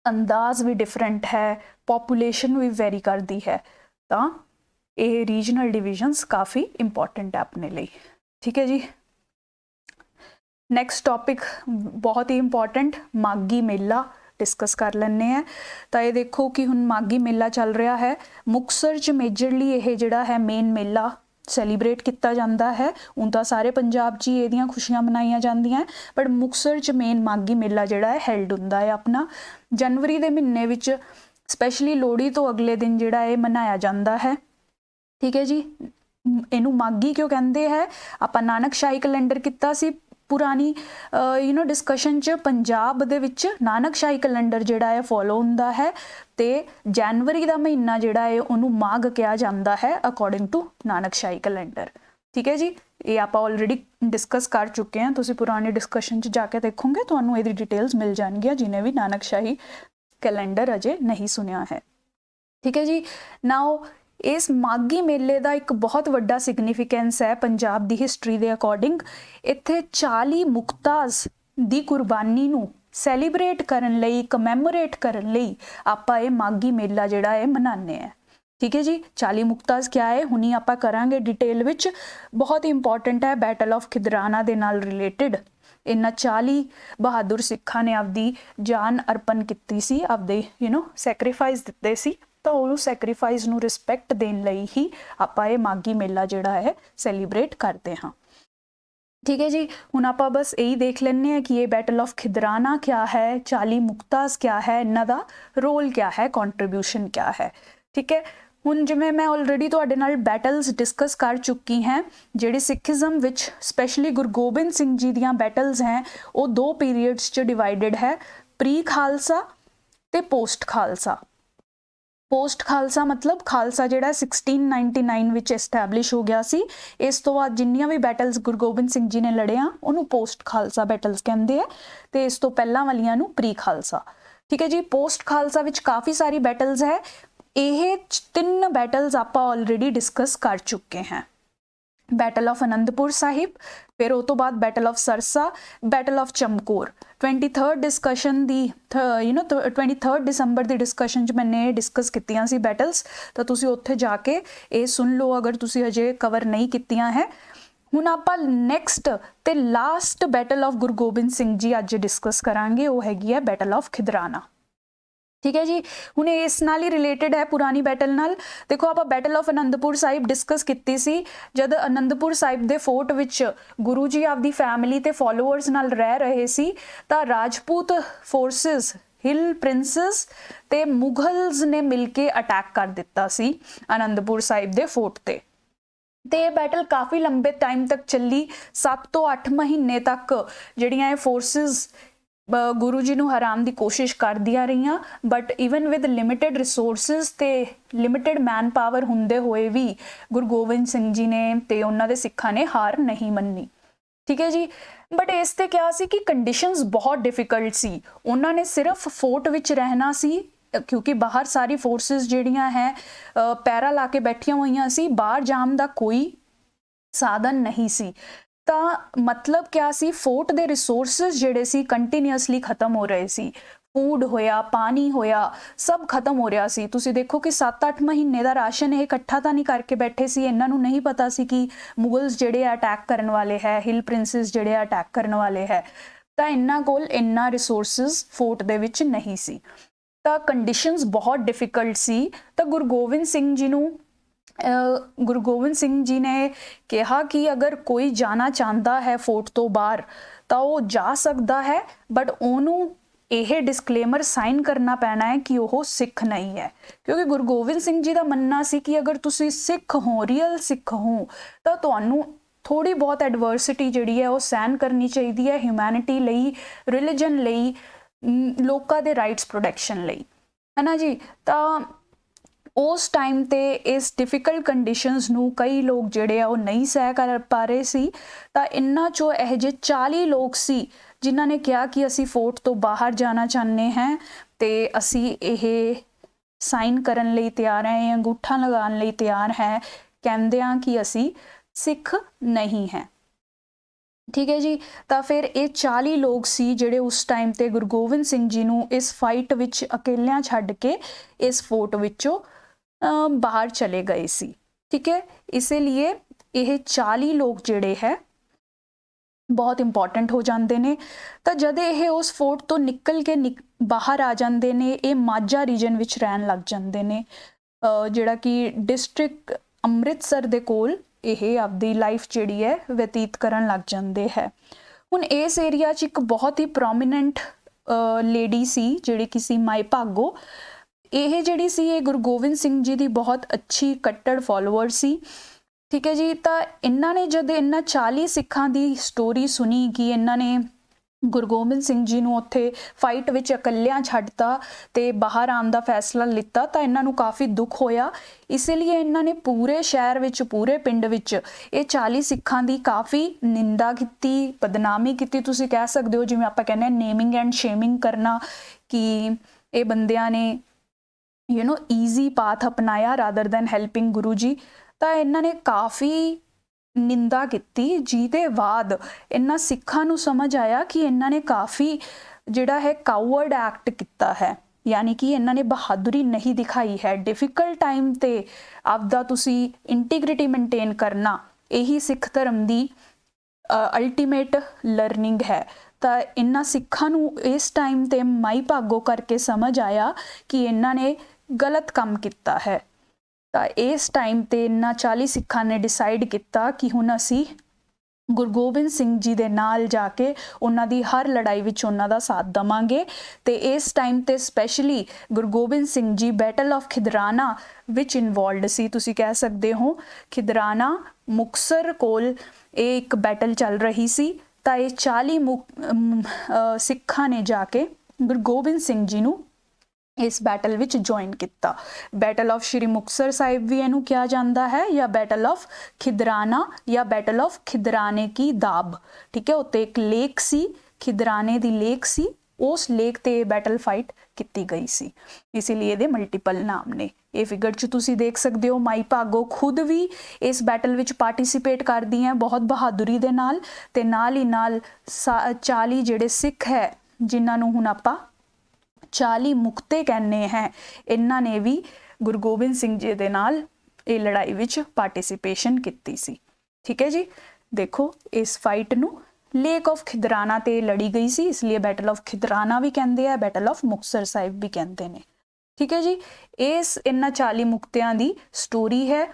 ਅੰਦਾਜ਼ ਵੀ ਡਿਫਰੈਂਟ ਹੈ, ਪੋਪੂਲੇਸ਼ਨ ਵੀ ਵੈਰੀ ਕਰਦੀ ਹੈ। ਤਾਂ ਇਹ ਰੀਜਨਲ ਡਿਵੀਜ਼ਨਸ ਕਾਫੀ ਇੰਪੋਰਟੈਂਟ ਹੈ ਆਪਣੇ ਲਈ। ਠੀਕ ਹੈ ਜੀ। ਨੈਕਸਟ ਟੌਪਿਕ ਬਹੁਤ ਹੀ ਇੰਪੋਰਟੈਂਟ, ਮਾਘੀ ਮੇਲਾ डिस्कस कर लेने हैं। तो ये देखो कि हुण माघी मेला चल रहा है मुक्तसर च। मेजरली ये जिहड़ा है मेन मेला सैलीब्रेट किया जाता है। उं तां सारे पंजाब च ही इहदियां खुशियां मनाईयां जांदियां, बट मुक्तसर च मेन माघी मेला जिहड़ा है हैल्ड हुंदा है अपना जनवरी के महीने विच, स्पैशली लोहड़ी तो अगले दिन जिहड़ा है मनाया जाता है। ठीक है जी। इनू माघी क्यों कहते हैं? आपां नानकशाही कैलेंडर किता सी पुरानी डिस्कशन च। पंजाब दे विच नानकशाही कैलेंडर जिहड़ा है फॉलो हुंदा है, ते जनवरी का महीना जिहड़ा है उहनूं माघ कहा जाता है अकॉर्डिंग टू नानकशाही कैलेंडर। ठीक है जी। ये आप ऑलरेडी डिस्कस कर चुके हैं, तुसीं पुरानी डिस्कशन च जाके देखोगे तुहानूं इहदी डिटेल्स मिल जाणगियां जिन्हें भी नानकशाही कैलेंडर अजे नहीं सुनिया है। ठीक है जी। नाउ इस माघी मेले का एक बहुत वड्डा सिग्निफिकेंस है पंजाब की हिस्टरी के अकॉर्डिंग। इत्थे 40 मुक्ताज की कुर्बानी नूं सैलीब्रेट करन लई, कमैमोरेट करन लई आपां ये माघी मेला जिहड़ा है मनाने हैं। ठीक है जी। 40 मुक्ताज क्या है हुणी आपां करांगे डिटेल विच। बहुत ही इंपॉर्टेंट है, बैटल ऑफ खिदराना दे नाल रिलेटेड। इन्हां 40 बहादुर सिखां ने आपदी जान अर्पण कीती सी, आपदे सैक्रीफाइस दिते सी। तो उस सैक्रीफाइस नूं रिस्पैक्ट देण लई ही आपां ये माघी मेला जिहड़ा है सैलीब्रेट करते हाँ। ठीक है जी। हुण आपां बस यही देख लैंदे हैं कि ये बैटल ऑफ खिदराना क्या है, 40 मुक्ताज क्या है, इन्हां दा रोल क्या है, कॉन्ट्रीब्यूशन क्या है। ठीक है। हुण जिवें मैं ऑलरेडी तुहाडे नाल बैटल्स डिस्कस कर चुकी हैं, जिहड़ी सिखिज़म विच स्पैशली गुरु गोबिंद सिंह जी दीयां बैटल्स हैं वो 2 पीरीयड्स च डिवाइडेड है, प्री खालसा ते पोस्ट खालसा। पोस्ट खालसा मतलब खालसा जिहड़ा 1699 विच एस्टैबलिश हो गया सी। इस तो बाद जिन्नियां भी बैटल्स गुरु गोबिंद सिंह जी ने लड़िया उन्होंने पोस्ट खालसा बैटल्स कहते हैं, तो इस तो पहला वालियां नूं प्री खालसा। ठीक है जी। पोस्ट खालसा विच काफ़ी सारी बैटल्स है। ये 3 बैटल्स आपां ऑलरेडी डिस्कस कर चुके हैं। बैटल ऑफ आनंदपुर साहिब, फिर उस तो बाद battle of Sarsa, battle of Chamkaur. 23 discussion दी 23 दिसंबर की डिस्कशन च मैंने डिस्कस कीतियां सी बैटल्स। तो तुसी उत्थे जाके ये सुन लो अगर तुसी हजे कवर नहीं कीतियां है। हुण आपां नैक्सट ते last battle of Guru Gobind Singh ji a discuss करांगे, वो हैगी है बैटल ऑफ खिदराना। ठीक है जी। हुण इस नाल ही रिलेटेड है पुरानी बैटल नाल। देखो आप battle of Anandpur Sahib discuss की सी, जद आनंदपुर साहिब दे fort which Guru ji आपदी family ते फॉलोअर्स नाल रह रहे सी, तां राजपूत फोर्सिस, हिल प्रिंसेस ते मुगल्स ने मिलके अटैक कर दिता सी आनंदपुर साहिब दे फोर्ट ते। ते बैटल काफ़ी लंबे टाइम तक चली, 7 तो 8 महीने तक जिहड़ियां फोर्सिस गुरु जी नूं हराम की कोशिश करदियां रहियां, but even with limited resources ते लिमिटेड मैन पावर हुंदे होए भी गुरु गोबिंद सिंह जी ने ते उन्हां दे सिखां ने हार नहीं मन्नी। ठीक है जी। बट इस ते क्या सी कि कंडीशंस बहुत डिफिकल्ट सी। उन्हां ने सिर्फ फोर्ट विच रहना सी, क्योंकि बाहर सारी फोर्सिस जिहड़ियां है पैरा ला के बैठियां होईयां सी, बाहर जाण दा कोई साधन नहीं सी। तो मतलब क्या सी, फोर्ट दे रिसोर्सिस जिहड़े सी कंटीन्यूअसली खत्म हो रहे सी। फूड होया, पानी होया, सब खत्म हो रहा सी। तुसी देखो कि 7-8 महीने का राशन ये इकट्ठा तो नहीं करके बैठे सी। इन्हां नूं नहीं पता सी कि मुगल्स जिहड़े अटैक करन वाले है, हिल प्रिंसेस जिहड़े अटैक करन वाले है, तो इन्हां कोल इन्ना रिसोर्सिस फोर्ट दे विच नहीं सी। तो कंडीशंस बहुत डिफिकल्ट सी। तो गुरु गोबिंद सिंह जी नूं गुरु गोबिंद सिंह जी ने कहा कि अगर कोई जाना चाहता है फोर्ट तो बाहर तो वो जा सकता है, बट ओनू यह डिस्कलेमर साइन करना पैना है कि वह सिख नहीं है। क्योंकि गुरु गोबिंद सिंह जी का मनना सी कि अगर तुसी सिख हो, रियल सिख हो, तो तुहानू थोड़ी बहुत एडवर्सिटी जिहड़ी है वो सहन करनी चाहिए है, ह्यूमैनिटी लई, रिलीजन लई, लोकां दे राइट्स प्रोटैक्शन लई, है ना जी। तो उस टाइम ते इस डिफिकल्ट कंडीशनस नू कई लोग जिहड़े आ वो नहीं सह कर पा रहे सी। तां इन्हां चों इहो ਜਿਹੇ 40 लोग सी जिन्हां ने कहा कि असी फोर्ट तो बाहर जाना चाहते हैं ते असी ਇਹ साइन करन लई तैयार हैं, अंगूठा लगाने लई तैयार हैं, कहंदियां कि असी सिख नहीं हैं। ठीक है जी। तो फिर ये 40 लोग सी जिहड़े उस टाइम ते गुरु गोबिंद सिंह जी नूं इस फाइट विच अकेलियां छड्ड के इस फोर्ट विचों बाहर चले गए सी। ठीक है, इसीलिए ये 40 लोग जिहड़े है बहुत इंपॉर्टेंट हो जाते हैं। तो जद ये उस फोर्ट तो निकल के बाहर आ जाते हैं, ये माझा रीजन विच रहन लग जाते हैं, जिहड़ा कि डिस्ट्रिक्ट अमृतसर दे कोल ये आपदी लाइफ जिहड़ी है व्यतीत करन लग जाते हैं। हुण इस एरिया च एक बहुत ही प्रोमीनेंट लेडी सी जिहड़ी कि सी माई भागो। ये जिहड़ी सी ये गुरु गोबिंद सिंह जी की बहुत अच्छी कट्टर फॉलोअर सी। ठीक है जी। तो इन्हां ने जब इन्हां 40 सिखां की स्टोरी सुनी कि इन्हां ने गुरु गोबिंद सिंह जी नूं उत्थे फाइट विच इकल्लियां छड्डता ते बाहर आउण दा फैसला लिता, तो इन्हां नूं काफ़ी दुख होया। इसलिए इन्हां ने पूरे शहर विच, पूरे पिंड विच ये 40 सिखां की काफ़ी निंदा की, बदनामी की, तुसीं कह सकते हो जिवें आपां कहने नेमिंग एंड शेमिंग करना कि ये बंदियां ने ईजी पाथ अपनाया रादर दैन हैल्पिंग गुरु जी। तो इन्हां ने काफ़ी निंदा की, जिहदे बाद इन्हां सिखां नूं समझ आया कि इन्हां ने काफ़ी जिहड़ा है कावर्ड एक्ट किया है, यानी कि इन्हां ने बहादुरी नहीं दिखाई है। डिफिकल्ट टाइम ते आपदा तुसी इंटीग्रिटी मेनटेन करना यही सिख धर्म की अल्टीमेट लर्निंग है। तो इन्हां सिखां नूं इस टाइम ते माई भागो करके समझ आया कि इन्हां ने गलत काम किया है। तो इस टाइम ते इन्हां 40 सिखां ने डिसाइड किया कि हुण असी गुरु गोबिंद सिंह जी दे नाल जाके उन्हां दी हर लड़ाई विच उन्हां दा साथ दवांगे। ते इस टाइम ते specially Guru Gobind Singh ji battle of Khidrana विच इनवॉल्वड सी। तुसीं कह सकते हो खिदराना मुक्तसर कोल एक बैटल चल रही सी। तो ये 40 सिखां ने जाके गुरु गोबिंद सिंह जी नूं इस बैटल विच ज्वाइन किया। बैटल ऑफ श्री मुक्तसर साहिब भी इनू कहा जाता है, या बैटल ऑफ खिदराना या बैटल ऑफ खिदराने की दाब। ठीक है, उत्ते एक लेक सी, खिदराने दी लेक सी, उस लेक ते बैटल फाइट की गई सी, इसीलिए ये मल्टीपल नाम ने। ये फिगर च तुसी देख सकते हो माई भागो खुद भी इस बैटल विच पार्टिसिपेट करदी हैं बहुत बहादुरी दे नाल। ते नाल ही नाल 40 जिहड़े सिख है जिन्हां नूं हुण आपां 40 मुक्ते कहने हैं, इन्हां ने भी गुरु गोबिंद सिंह जी दे नाल ये लड़ाई विच पार्टिसिपेशन की सी। ठीक है जी। देखो इस फाइट नूं लेक ऑफ खिदराना ते लड़ी गई सी, इसलिए बैटल ऑफ खिदराना भी कहते हैं, बैटल ऑफ मुक्तसर साहिब भी कहते हैं। ठीक है जी। इस इन्हां 40 मुक्तियां दी स्टोरी है।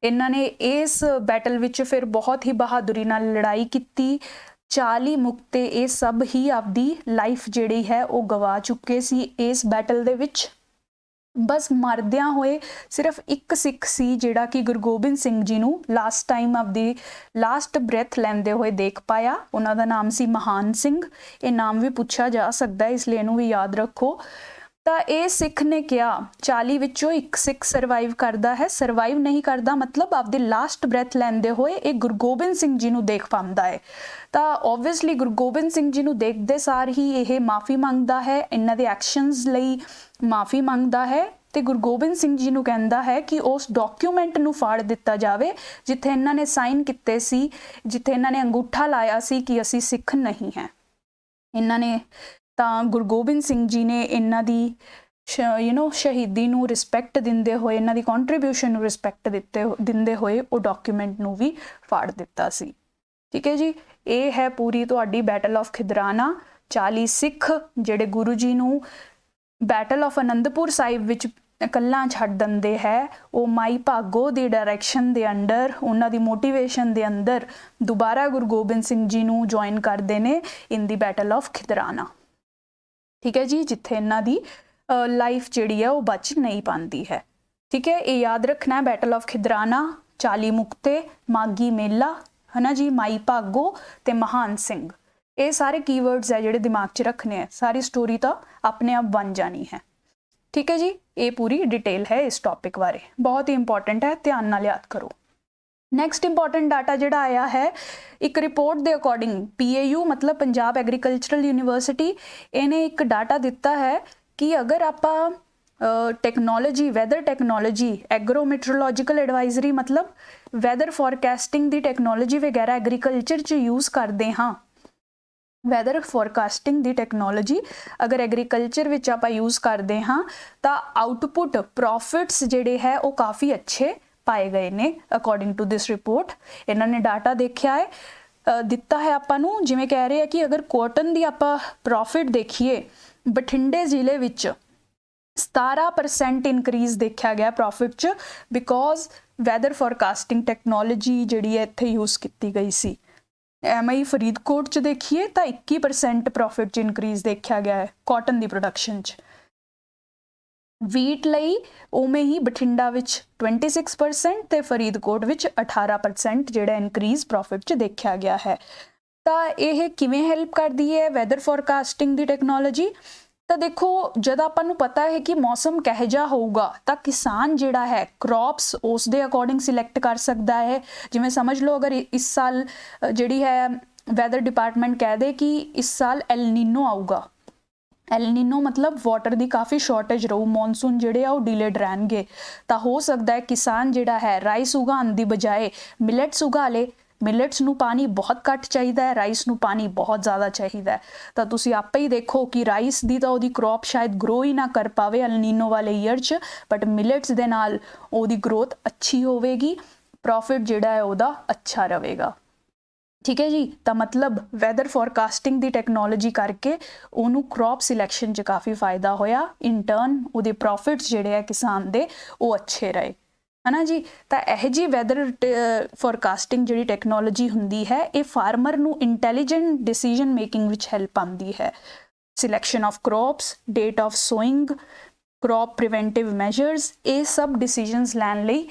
इन्हां ने इस बैटल विच फिर बहुत ही बहादुरी नाल लड़ाई की। 40 मुक्ते ये सब ही आपदी लाइफ जिहड़ी है वो गवा चुके सी इस बैटल दे विच। बस मरदियां होए सिर्फ एक सिख सी जिहड़ा कि गुरु गोबिंद सिंह जी नूं लास्ट टाइम आपदी लास्ट ब्रैथ लैंदे हुए देख पाया। उन्हां दा नाम सी महान सिंह। ये नाम भी पूछा जा सकता है, इसलिए इनू भी याद रखो। तो ये सिख ने क्या 40 विचों एक सिख सरवाइव करता है, सरवाइव नहीं करता मतलब आपदी लास्ट ब्रैथ लैंदे हुए एक गुरु गोबिंद सिंह जी नूं देख पाता है। तो ओबवियसली गुरु गोबिंद सिंह जी नूं देखते सार ही ये माफ़ी मंगता है, इन्हां दे एक्शनस लई माफ़ी मंगता है। तो गुरु गोबिंद सिंह जी नूं कहंदा है कि उस डॉक्यूमेंट नूं फाड़ दिता जाए जिथे इन्हां ने साइन किते सी, जिथे इन्हां ने अंगूठा लाया सी कि असी सिख नहीं हैं। इन्हां ने तां गुरु गोबिंद सिंह जी ने इन्हां दी शहीदी नूं रिस्पैक्ट दिंदे होए, इन्हां दी कॉन्ट्रीब्यूशन नूं रिस्पैक्ट दिंदे होए वो डॉक्यूमेंट नूं भी फाड़ दिता सी। ठीक है जी। ये है पूरी तुहाडी बैटल ऑफ खिदराना। 40 सिख जिहड़े गुरु जी नूं बैटल ऑफ आनंदपुर साहिब विच इकल्ला छड्ड दिंदे है, वो माई भागो दी डायरैक्शन दे अंडर, उन्हां दी मोटिवेशन दे अंदर दोबारा गुरु गोबिंद सिंह जी नूं ज्वाइन करदे ने इन दी बैटल ऑफ खिदराना। ठीक है जी, जिथे इन्हां दी लाइफ जिहड़ी है वो बच नहीं पाती है। ठीक है, ये याद रखना है बैटल ऑफ खिदराना, 40 मुक्ते, मागी मेला है ना जी, माई भागो ते महान सिंह। ये सारे कीवर्ड्स है जिहड़े दिमाग च रखने हैं, सारी स्टोरी तो अपने आप बन जानी है। ठीक है जी, ये पूरी डिटेल है इस टॉपिक बारे, बहुत ही इंपॉर्टेंट है, ध्यान नाल याद करो। नैक्सट इंपॉर्टेंट डाटा जिहड़ा आया है एक रिपोर्ट के अकॉर्डिंग, PAU मतलब पंजाब एग्रीकल्चरल यूनिवर्सिटी, इन्हें एक डाटा दिता है कि अगर आपां टैक्नोलॉजी, वैदर टैक्नोलॉजी, एग्रोमीट्रोलॉजिकल एडवाइजरी मतलब वैदर फॉरकास्टिंग की टैक्नोलॉजी वगैरह एग्रीकल्चर च यूज़ करते हाँ, वैदर फॉरकास्टिंग की टैक्नोलॉजी अगर एग्रीकल्चर विच आपां यूज़ करते हाँ तो आउटपुट प्रॉफिट्स जिहड़े है वो काफ़ी अच्छे पाए गए ने अकॉर्डिंग टू दिस रिपोर्ट। इन्होंने डाटा देखा है दिता है आपां नूं, जिवें कह रहे हैं कि अगर कॉटन की आपां प्रॉफिट देखिए बठिंडे जिले विच 17% इनक्रीज देखा गया प्रॉफिट च, बिकॉज वैदर फॉरकास्टिंग टैक्नोलॉजी जिहड़ी है इत्थे यूज़ की गई सी। MI फरीदकोट च देखिए तो 21% प्रॉफिट च इनक्रीज देखा गया है कॉटन की प्रोडक्शन च। वीट लई उमें ही बठिंडा विच 26% ते फरीदकोट विच 18% जिहड़ा इनक्रीज प्रॉफिट च देखा गया है। तो यह किवें हेल्प करती है वैदर फॉरकास्टिंग की टैक्नोलॉजी? तो देखो जब आपां पता है कि मौसम कह जा होगा तो किसान जिहड़ा है क्रॉप्स उस दे अकॉर्डिंग सिलैक्ट कर सकता है। जिवें समझ लो अगर इस साल जिहड़ी है वैदर डिपार्टमेंट कह दे कि इस साल एल नीनो आऊगा, एल नीनो मतलब वाटर की काफ़ी शॉर्टेज रहू, मॉनसून जिहड़े आ डिलेड रहणगे, तो हो सकता है किसान जिहड़ा है राइस उगाउण दी बजाय मिलेट्स उगा ले। मिलेट्स नूं पानी बहुत घट चाहिए है, राइस नूं पानी बहुत ज़्यादा चाहिए है, तो तुसीं आपे ही देखो कि राइस दी तो उहदी क्रॉप शायद ग्रो ही ना कर पावे एल नीनो वाले ईयर च, बट मिलेट्स दे नाल उहदी ग्रोथ अच्छी होवेगी, प्रॉफिट जिहड़ा है उहदा अच्छा रहेगा। ठीक है जी, तो मतलब वैदर फॉरकास्टिंग की टैक्नोलॉजी करके उन्होंने क्रॉप सिलैक्शन च काफ़ी फायदा होया, इन टर्न उहदे प्रॉफिट्स जिहड़े है किसान दे वो अच्छे रहे, है ना जी। तो यह जी वैदर फॉरकास्टिंग जिहड़ी टैक्नोलॉजी हुंदी है ये फार्मर नूं इंटैलीजेंट डिसीजन मेकिंग विच हेल्प आंदी है। Selection of crops, date of sowing, crop preventive measures, ये सब डिसीजनस लैण लई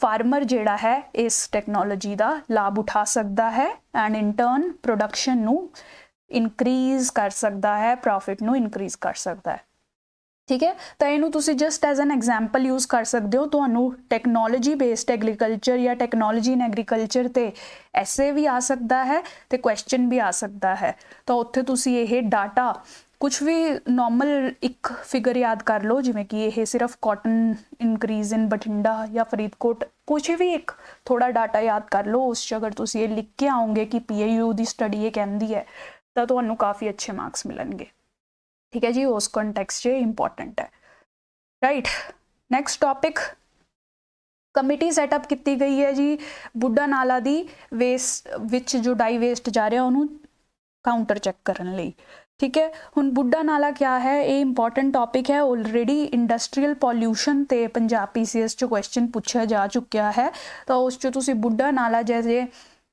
फार्मर जिहड़ा है इस टैक्नोलॉजी का लाभ उठा सकता है एंड इन टर्न प्रोडक्शन नूं इनक्रीज कर सकता है, प्रॉफिट नूं इनक्रीज कर सकता है। ठीक है, तो इनू तुसी just as an example use कर सकते हो। तो टैक्नोलॉजी बेस्ड एग्रीकल्चर या टैक्नोलॉजी इन एग्रीकल्चर ते ऐसे भी आ सकता है तो क्वेश्चन भी आ सकता है। तो उत्थे तुसी ये डाटा कुछ भी नॉर्मल एक फिगर याद कर लो, जिमें कि ये सिर्फ कॉटन इनक्रीज इन बठिंडा या फरीदकोट, कुछ भी एक थोड़ा डाटा याद कर लो, उस अगर तुसी ये लिख के आओगे कि PAU की स्टडी ये कहती है तो तुहानू काफ़ी अच्छे मार्क्स मिलणगे। ठीक है जी, उस कॉन्टैक्स्ट च इंपॉर्टेंट है, right. Next topic committee setup की गई है जी बुढ़ा नाला दी वेस्ट विच जो डाई वेस्ट जा रहा उन्होंने काउंटर चैक करने लई। ठीक है, हुण बुढ़ा नाला क्या है, ये इंपॉर्टेंट टॉपिक है। ऑलरेडी इंडस्ट्रीयल पॉल्यूशन ते पंजाब PCS च क्वेश्चन पूछा जा चुका है, तो उस तुसी बुढ़ा नाला जैसे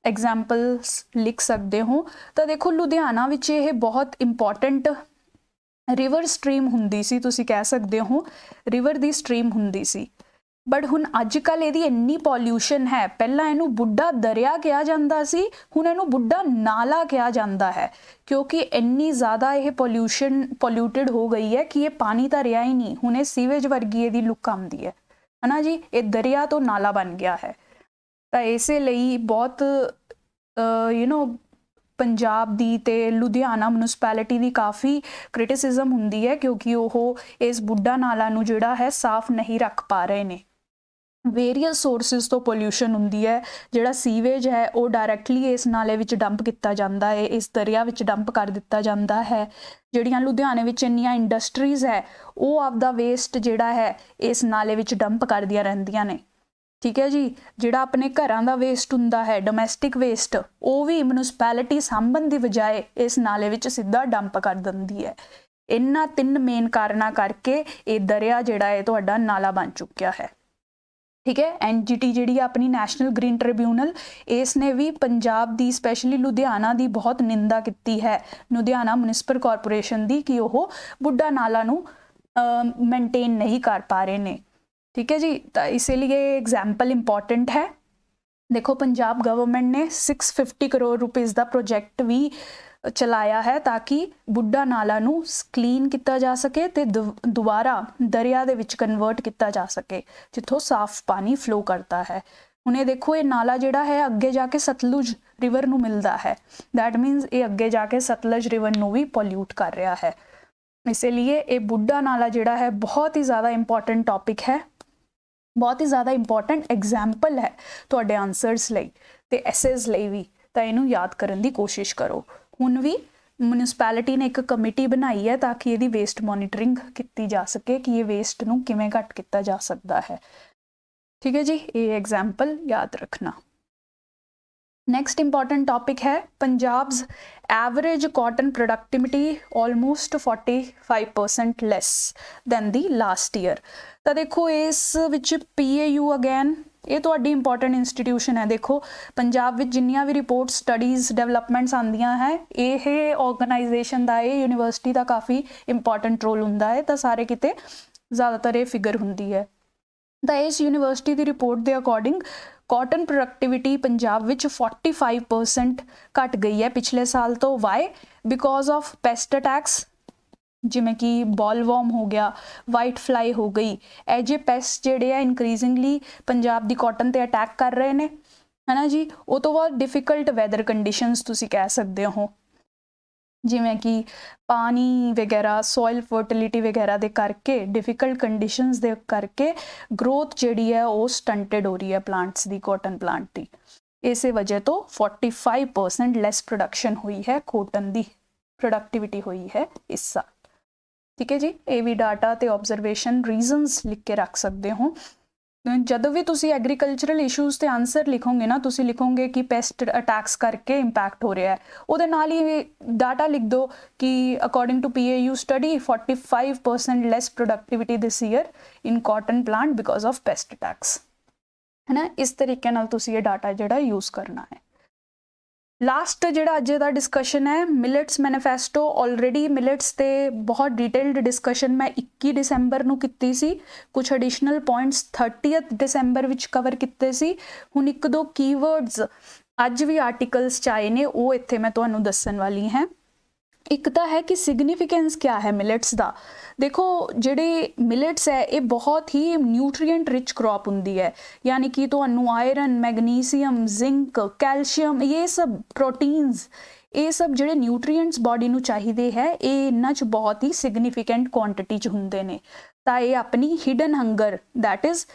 एग्जाम्पल्स लिख सकते हो। तो देखो लुधियाना विच ये बहुत इंपॉर्टेंट रिवर स्ट्रीम हुंदी सी, तुसी कह सकते हो रिवर दी स्ट्रीम हुंदी सी, बट हुण अजकल इहदी इन्नी पॉल्यूशन है, पहला इनू बुढ़ा दरिया कहा जाता सी, हुण इनू बुढ़ा नाला कहा जाता है, क्योंकि इन्नी ज़्यादा यह पॉल्यूटेड हो गई है कि ये पानी तो रहा ही नहीं, हुण सीवेज वर्गी इहदी लुक आती है ना जी, ये दरिया तो नाला बन गया है। तो इस लिए बहुत पंजाब दी ते लुधियाना म्यूनसिपैलिटी की काफ़ी क्रिटिसिज्म हुंदी है, क्योंकि वो इस बुढ़ा नाला नूं जिहड़ा है साफ नहीं रख पा रहे ने। वेरीअस सोर्सिस तो पोल्यूशन हुंदी है, जिहड़ा सीवेज है वो डायरैक्टली इस नाले विच डंप किया जाता है, इस दरिया विच डंप कर दिता जाता है। जिहड़ियां लुधियाने विच इन्नियां इंडस्ट्रीज है वो आपदा वेस्ट जिहड़ा है इस नाले विच डंप करदियां रहिंदियां ने। ठीक है जी, जिहड़ा अपने घरां दा वेस्ट हुंदा है डोमैसटिक वेस्ट, वो भी म्यूनसिपैलिटी सांभण दी बजाय इस नाले विच सीधा डंप कर दिंदी है। इन्हां 3 मेन कारणा करके ये दरिया जिहड़ा है तुहाडा नाला बन चुकिया है। ठीक है, NGT जिहड़ी अपनी नैशनल ग्रीन ट्रिब्यूनल, इसने भी पंजाब दी स्पैशली लुधियाना दी बहुत निंदा की है, लुधियाना म्यूनसिपल कॉरपोरेशन दी, कि वह बुढ़ा नाला नूं मेनटेन नहीं कर पा रहे ने। ठीक है जी, तो इसीलिए एग्जाम्पल इंपॉर्टेंट है। देखो पंजाब गवर्नमेंट ने 650 करोड़ रुपीज़ का प्रोजेक्ट भी ਚਲਾਇਆ ਹੈ ਤਾਂ ਕਿ ਬੁੱਢਾ ਨਾਲਾ ਨੂੰ ਕਲੀਨ ਕੀਤਾ ਜਾ ਸਕੇ ਤੇ ਦੁਬਾਰਾ ਦਰਿਆ ਦੇ ਵਿੱਚ ਕਨਵਰਟ ਕੀਤਾ ਜਾ ਸਕੇ ਜਿੱਥੋਂ ਸਾਫ਼ ਪਾਣੀ ਫਲੋ ਕਰਦਾ ਹੈ। ਹੁਣ ਇਹ ਦੇਖੋ, ਇਹ ਨਾਲਾ ਜਿਹੜਾ ਹੈ ਅੱਗੇ ਜਾ ਕੇ ਸਤਲੁਜ ਰਿਵਰ ਨੂੰ ਮਿਲਦਾ ਹੈ। ਦੈਟ ਮੀਨਸ ਇਹ ਅੱਗੇ ਜਾ ਕੇ ਸਤਲੁਜ ਰਿਵਰ ਨੂੰ ਵੀ ਪੋਲਿਊਟ ਕਰ ਰਿਹਾ ਹੈ। ਇਸੇ ਲਈ ਇਹ ਬੁੱਢਾ ਨਾਲਾ ਜਿਹੜਾ ਹੈ ਬਹੁਤ ਹੀ ਜ਼ਿਆਦਾ ਇੰਪੋਰਟੈਂਟ ਟੌਪਿਕ ਹੈ, ਬਹੁਤ ਹੀ ਜ਼ਿਆਦਾ ਇੰਪੋਰਟੈਂਟ ਐਗਜ਼ਾਮਪਲ ਹੈ ਤੁਹਾਡੇ ਆਨਸਰਸ ਲਈ ਤੇ ਐਸੇਜ਼ ਲਈ ਵੀ। ਤਾਂ ਇਹਨੂੰ ਯਾਦ ਕਰਨ ਦੀ ਕੋਸ਼ਿਸ਼ ਕਰੋ। ਹੁਣ ਵੀ ਮਿਊਨਿਸਪੈਲਿਟੀ ਨੇ ਇੱਕ ਕਮੇਟੀ ਬਣਾਈ ਹੈ ਤਾਂ ਕਿ ਇਹਦੀ ਵੇਸਟ ਮੋਨੀਟਰਿੰਗ ਕੀਤੀ ਜਾ ਸਕੇ ਕਿ ਇਹ ਵੇਸਟ ਨੂੰ ਕਿਵੇਂ ਘੱਟ ਕੀਤਾ ਜਾ ਸਕਦਾ ਹੈ। ਠੀਕ ਹੈ ਜੀ, ਇਹ ਐਗਜ਼ਾਮਪਲ ਯਾਦ ਰੱਖਣਾ। नेक्स्ट इंपॉर्टेंट टॉपिक है Punjab's average cotton productivity almost 45% less than the last year. तो देखो इस विच PAU अगैन ये तुहाडी इंपॉर्टेंट इंस्टीट्यूशन है। देखो पंजाब विच जिन्नियां भी रिपोर्ट स्टडीज़ डेवलपमेंट्स आंदियां है ये ऑर्गेनाइजेशन का, ये यूनिवर्सिटी का काफ़ी इंपॉर्टेंट रोल हुंदा है। तो सारे किते ज़्यादातर ये फिगर हुंदी है। तो इस यूनिवर्सिटी की रिपोर्ट के अकॉर्डिंग कॉटन प्रोडक्टिविटी पंजाब विच 45% घट गई है पिछले साल तो। Why? Because of pest attacks जिमें कि बॉलवॉर्म हो गया, वाइट फ्लाई हो गई, ਇਹ ਜੇ ਪੈਸਟ ਜਿਹੜੇ ਆ ਇਨਕਰੀਜ਼ਿੰਗਲੀ ਪੰਜਾਬ ਦੀ ਕਾਟਨ ਤੇ ਅਟੈਕ ਕਰ ਰਹੇ ਨੇ, ਹੈ ਨਾ ਜੀ। ਉਹ ਤੋਂ ਬਾਅਦ ਡਿਫਿਕਲਟ ਵੈਦਰ ਕੰਡੀਸ਼ਨਸ ਤੁਸੀਂ ਕਹਿ ਸਕਦੇ ਹੋ, ਜਿਵੇਂ ਕਿ ਪਾਣੀ ਵਗੈਰਾ, ਸੋਇਲ ਫਰਟੀਲਿਟੀ ਵਗੈਰਾ ਦੇ ਕਰਕੇ, ਡਿਫਿਕਲਟ ਕੰਡੀਸ਼ਨਸ ਦੇ ਕਰਕੇ ਗਰੋਥ ਜਿਹੜੀ ਹੈ ਉਹ ਸਟੰਟਡ ਹੋ ਰਹੀ ਹੈ ਪਲਾਂਟਸ ਦੀ, ਕਾਟਨ ਪਲਾਂਟ ਦੀ। ਇਸੇ ਵਜ੍ਹਾ ਤੋਂ 45% ਲੈਸ ਪ੍ਰੋਡਕਸ਼ਨ ਹੋਈ ਹੈ, ਕਾਟਨ ਦੀ ਪ੍ਰੋਡਕਟਿਵਿਟੀ ਹੋਈ ਹੈ ਇਸ ਸਾਲ। ठीक है जी, ये भी डाटा ते ऑब्जरवेशन रीजनस लिख के रख सकते हो। ਜਦੋਂ ਵੀ ਤੁਸੀਂ ਐਗਰੀਕਲਚਰਲ ਇਸ਼ੂਜ਼ ਤੇ ਆਨਸਰ ਲਿਖੋਗੇ ਨਾ, ਤੁਸੀਂ ਲਿਖੋਗੇ ਕਿ ਪੈਸਟ ਅਟੈਕਸ ਕਰਕੇ ਇੰਪੈਕਟ ਹੋ ਰਿਹਾ ਹੈ, ਉਹਦੇ ਨਾਲ ਹੀ ਡਾਟਾ ਲਿਖ ਦਿਓ ਕਿ according to PAU study 45% less productivity this year in cotton plant because of pest attacks, ਹੈ ਨਾ। ਇਸ ਤਰੀਕੇ ਨਾਲ ਤੁਸੀਂ ਇਹ ਡਾਟਾ ਜਿਹੜਾ ਯੂਜ਼ ਕਰਨਾ ਹੈ। लास्ट ਜਿਹੜਾ ਅੱਜ ਦਾ डिस्कशन है मिलेट्स मैनीफेस्टो। ऑलरेडी मिलेट्स ਤੇ बहुत डिटेल्ड डिस्कशन मैं 21 ਦਸੰਬਰ ਨੂੰ ਕੀਤੀ ਸੀ। कुछ एडिशनल पॉइंट्स 30 ਦਸੰਬਰ ਵਿੱਚ ਕਵਰ ਕੀਤੇ ਸੀ। ਹੁਣ ਇੱਕ ਦੋ ਕੀਵਰਡਸ ਅੱਜ ਵੀ ਆਰਟੀਕਲਸ ਚ ਆਏ ਨੇ, ਉਹ ਇੱਥੇ ਮੈਂ ਤੁਹਾਨੂੰ ਦੱਸਣ ਵਾਲੀ ਹਾਂ। ਇੱਕ ਤਾਂ ਹੈ ਕਿ ਸਿਗਨੀਫਿਕੈਂਸ ਕਿਆ ਹੈ ਮਿਲਟਸ ਦਾ। ਦੇਖੋ ਜਿਹੜੇ ਮਿਲਟਸ ਹੈ ਇਹ ਬਹੁਤ ਹੀ ਨਿਊਟਰੀਐਂਟ ਰਿਚ ਕ੍ਰੌਪ ਹੁੰਦੀ ਹੈ, ਯਾਨੀ ਕਿ ਤੁਹਾਨੂੰ ਆਇਰਨ, ਮੈਗਨੀਸੀਅਮ, ਜ਼ਿੰਕ, ਕੈਲਸ਼ੀਅਮ, ਇਹ ਸਭ ਪ੍ਰੋਟੀਨਸ, ਇਹ ਸਭ ਜਿਹੜੇ ਨਿਊਟਰੀਐਂਟਸ ਬਾਡੀ ਨੂੰ ਚਾਹੀਦੇ ਹੈ ਇਹ ਇਹਨਾਂ 'ਚ ਬਹੁਤ ਹੀ ਸਿਗਨੀਫਿਕੈਂਟ ਕੁਆਂਟਿਟੀ 'ਚ ਹੁੰਦੇ ਨੇ। ਤਾਂ ਇਹ ਆਪਣੀ hidden hunger that is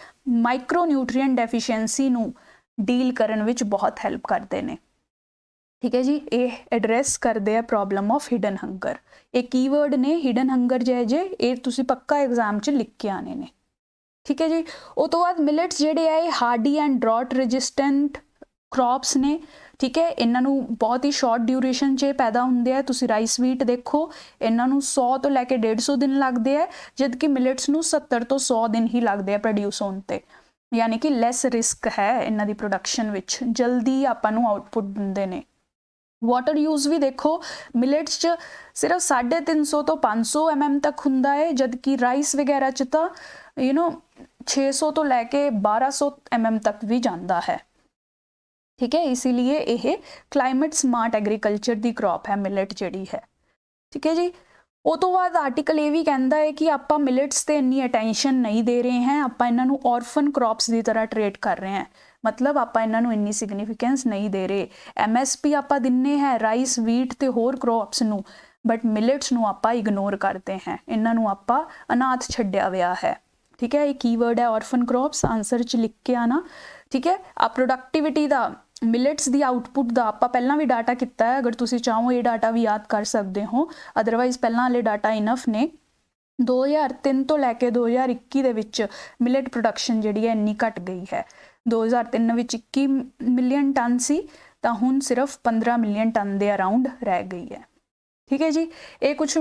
micro nutrient deficiency ਨੂੰ ਡੀਲ ਕਰਨ ਵਿੱਚ ਬਹੁਤ ਹੈਲਪ ਕਰਦੇ ਨੇ। ठीक है जी, ये एड्रैस करते हैं प्रॉब्लम ऑफ हिडन हंगर। ये कीवर्ड ने हिडन हंगर जे ये तुसी पक्का एग्जाम च लिख के आने ने। ठीक है जी, उस तो बाद मिलेट्स जेडे है hardy and drought resistant crops ने। ठीक है, इन्हों बहुत ही शॉर्ट ड्यूरेशन च पैदा होंगे है। तुसी राइस व्हीट देखो, इन्हों 100 तो लैके 150 दिन लगते हैं, जबकि मिलेट्स नूं 70 तो 100 दिन ही लगते हैं प्रोड्यूस होने ते, यानी कि लैस रिस्क है इन्हां दी प्रोडक्शन विच, जल्दी आपां नूं आउटपुट दिंदे ने। वाटर यूज़ भी देखो मिलेट्स च सिर्फ 350 तो 500 mm तक हुंदा है, जबकि राइस वगैरह च तो 600 तो लैके 1200 mm तक भी जाता है। ठीक है, इसीलिए यह क्लाइमेट स्मार्ट एग्रीकल्चर की क्रॉप है मिलेट जिहड़ी है। ठीक है जी, उस तो बाद आर्टिकल ये भी कहता है कि आप मिलेट्स ते इन्नी अटेंशन नहीं दे रहे हैं, आप इन्हों ऑर्फन क्रॉप्स की तरह ट्रेड कर रहे हैं, मतलब आप इन्हों इन्नी सिग्निफिकेंस नहीं दे रहे। MSP आप दिन्ने हैं राइस, व्हीट ते होर क्रॉप्स नूं, बट मिलेट्स नूं आप इग्नोर करते हैं, इन्हों आप अनाथ छड्डिया हुआ है। ठीक है, ये कीवर्ड है ऑर्फन क्रॉप्स, आंसर च लिख के आना। ठीक है, आप प्रोडक्टिविटी का मिलेट्स की आउटपुट का आप पहला भी डाटा किया है, अगर तुसी चाहो ये डाटा भी याद कर सकते हो, अदरवाइज पहला वाले डाटा इनफ ने। 2003 तो लैके 2021 दे विच मिलेट प्रोडक्शन जिहड़ी है इन्नी घट गई है। 2003 विच 21 मिलियन टन सी, तो हुण सिर्फ 15 मिलियन टन के अराउंड रह गई है। ठीक है जी, ये कुछ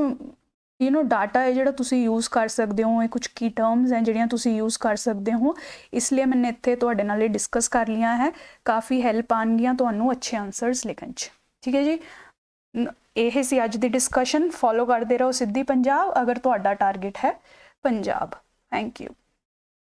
डाटा है जिहड़ा तुसी यूज़ कर सकते हो, ये कुछ की टर्म्स हैं जिहड़ियां तुसी यूज़ कर सकते हो, इसलिए मैंने इत्थे तुहाडे नाल डिस्कस कर लिया है। काफ़ी हैल्प आनगियां तुहानूं अच्छे आंसर्स लिखण च। ठीक है जी, यह सी अज दी डिस्कशन। फॉलो करते रहो सिद्धि पंजाब अगर तुहाडा टारगेट है पंजाब। Thank you.